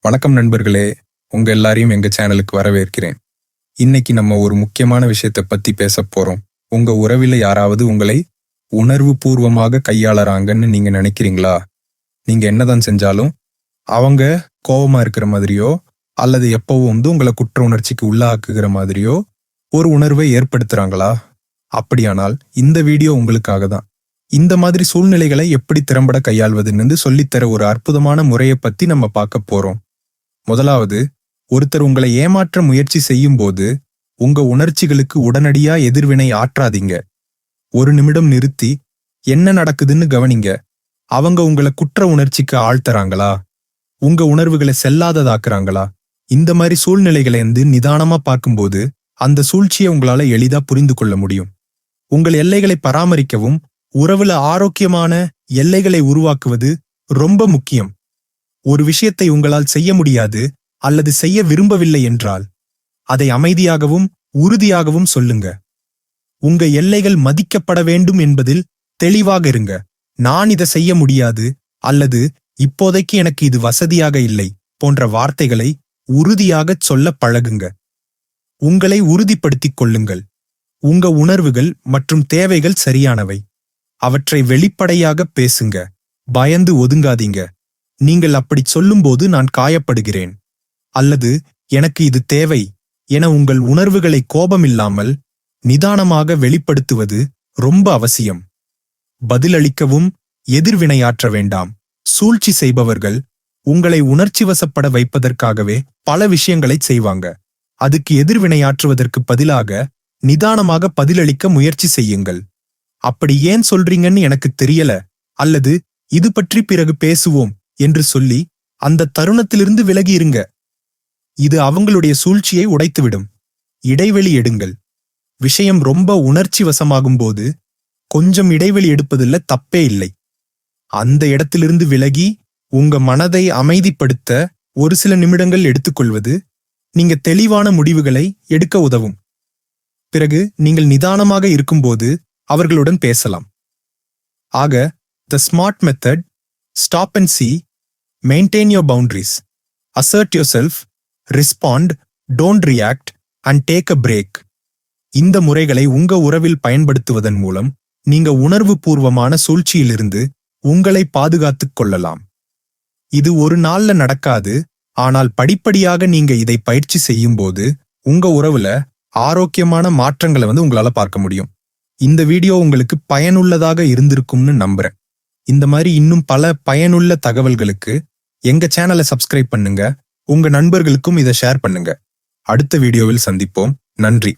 வணக்கம் நண்பர்களே, உங்க எல்லாரையும் எங்க சேனலுக்கு வரவேற்கிறேன். இன்னைக்கு நம்ம ஒரு முக்கியமான விஷயத்தை பத்தி பேச போறோம். உங்க உறவில யாராவது உங்களை உணர்வு பூர்வமாக கையாளறாங்கன்னு நீங்க நினைக்கிறீங்களா? நீங்க என்னதான் செஞ்சாலும் அவங்க கோவமா இருக்கிற மாதிரியோ அல்லது எப்பவும் உங்களை குற்ற உணர்ச்சிக்கு உள்ளாக்குகிற மாதிரியோ ஒரு உணர்வை ஏற்படுத்துறாங்களா? அப்படியானால் இந்த வீடியோ உங்களுக்காக தான். இந்த மாதிரி சூழ்நிலைகளை எப்படி திறம்பட கையாள்வதுன்னு சொல்லித்தர ஒரு அற்புதமான முறையை பத்தி நம்ம பார்க்க போறோம். முதலாவது, ஒருத்தர் உங்களை ஏமாற்ற முயற்சி செய்யும் போது உங்க உணர்ச்சிகளுக்கு உடனடியா எதிர்வினை ஆற்றாதீங்க. ஒரு நிமிடம் நிறுத்தி என்ன நடக்குதுன்னு கவனிங்க. அவங்க உங்களை குற்ற உணர்ச்சிக்கு ஆழ்த்தறாங்களா? உங்க உணர்வுகளை செல்லாததாக்குறாங்களா? இந்த மாதிரி சூழ்நிலைகளை நிதானமா பார்க்கும்போது அந்த சூழ்ச்சியை உங்களால எளிதா புரிந்து கொள்ள முடியும். உங்கள் எல்லைகளை பராமரிக்கவும் உறவுல ஆரோக்கியமான எல்லைகளை உருவாக்குவது ரொம்ப முக்கியம். ஒரு விஷயத்தை உங்களால் செய்ய முடியாது அல்லது செய்ய விரும்பவில்லை என்றால் அதை அமைதியாகவும் உறுதியாகவும் சொல்லுங்க. உங்க எல்லைகள் மதிக்கப்பட வேண்டும் என்பதில் தெளிவாக இருங்க. நான் இதை செய்ய முடியாது அல்லது இப்போதைக்கு எனக்கு இது வசதியாக இல்லை போன்ற வார்த்தைகளை உறுதியாகச் சொல்ல பழகுங்க. உங்களை உறுதிப்படுத்திக் கொள்ளுங்கள். உங்க உணர்வுகள் மற்றும் தேவைகள் சரியானவை. அவற்றை வெளிப்படையாக பேசுங்க. பயந்து ஒதுங்காதீங்க. நீங்கள் அப்படி சொல்லும்போது நான் காயப்படுகிறேன் அல்லது எனக்கு இது தேவை என உங்கள் உணர்வுகளை கோபமில்லாமல் நிதானமாக வெளிப்படுத்துவது ரொம்ப அவசியம். பதிலளிக்கவும் எதிர்வினையாற்ற வேண்டாம். சூழ்ச்சி செய்பவர்கள் உங்களை உணர்ச்சி வசப்பட வைப்பதற்காகவே பல விஷயங்களை செய்வாங்க. அதுக்கு எதிர்வினையாற்றுவதற்கு பதிலாக நிதானமாக பதிலளிக்க முயற்சி செய்யுங்கள். அப்படி ஏன் சொல்றீங்கன்னு எனக்கு தெரியல அல்லது இது பற்றி பிறகு பேசுவோம் என்று சொல்லி அந்த தருணத்திலிருந்து விலகி இருங்க. இது அவங்களுடைய சூழ்ச்சியை உடைத்துவிடும். இடைவெளி எடுங்கள். விஷயம் ரொம்ப உணர்ச்சி வசமாகும் போது கொஞ்சம் இடைவெளி எடுப்பதில்ல தப்பே இல்லை. அந்த இடத்திலிருந்து விலகி உங்க மனதை அமைதிப்படுத்த ஒரு சில நிமிடங்கள் எடுத்துக்கொள்வது நீங்க தெளிவான முடிவுகளை எடுக்க உதவும். பிறகு நீங்கள் நிதானமாக இருக்கும்போது அவர்களுடன் பேசலாம். ஆக, the smart method: stop and see, maintain your boundaries, assert yourself, respond, don't react, and take a break. இந்த முறைகளை உங்க உறவில் பயன்படுத்துவதன் மூலம் நீங்க உணர்வு பூர்வமான சூழ்ச்சியிலிருந்து உங்களை பாதுகாத்துக் கொள்ளலாம். இது ஒரு நாள்ல நடக்காது, ஆனால் படிப்படியாக நீங்க இதை பயிற்சி செய்யும்போது உங்க உறவுல ஆரோக்கியமான மாற்றங்களை உங்களால பார்க்க முடியும். இந்த வீடியோ உங்களுக்கு பயனுள்ளதாக இருந்திருக்கும்னு நம்புறேன். இந்த மாதிரி இன்னும் பல பயனுள்ள தகவல்களுக்கு எங்க சேனலை சப்ஸ்கிரைப் பண்ணுங்க. உங்க நண்பர்களுக்கும் இதை ஷேர் பண்ணுங்க. அடுத்த வீடியோவில் சந்திப்போம். நன்றி.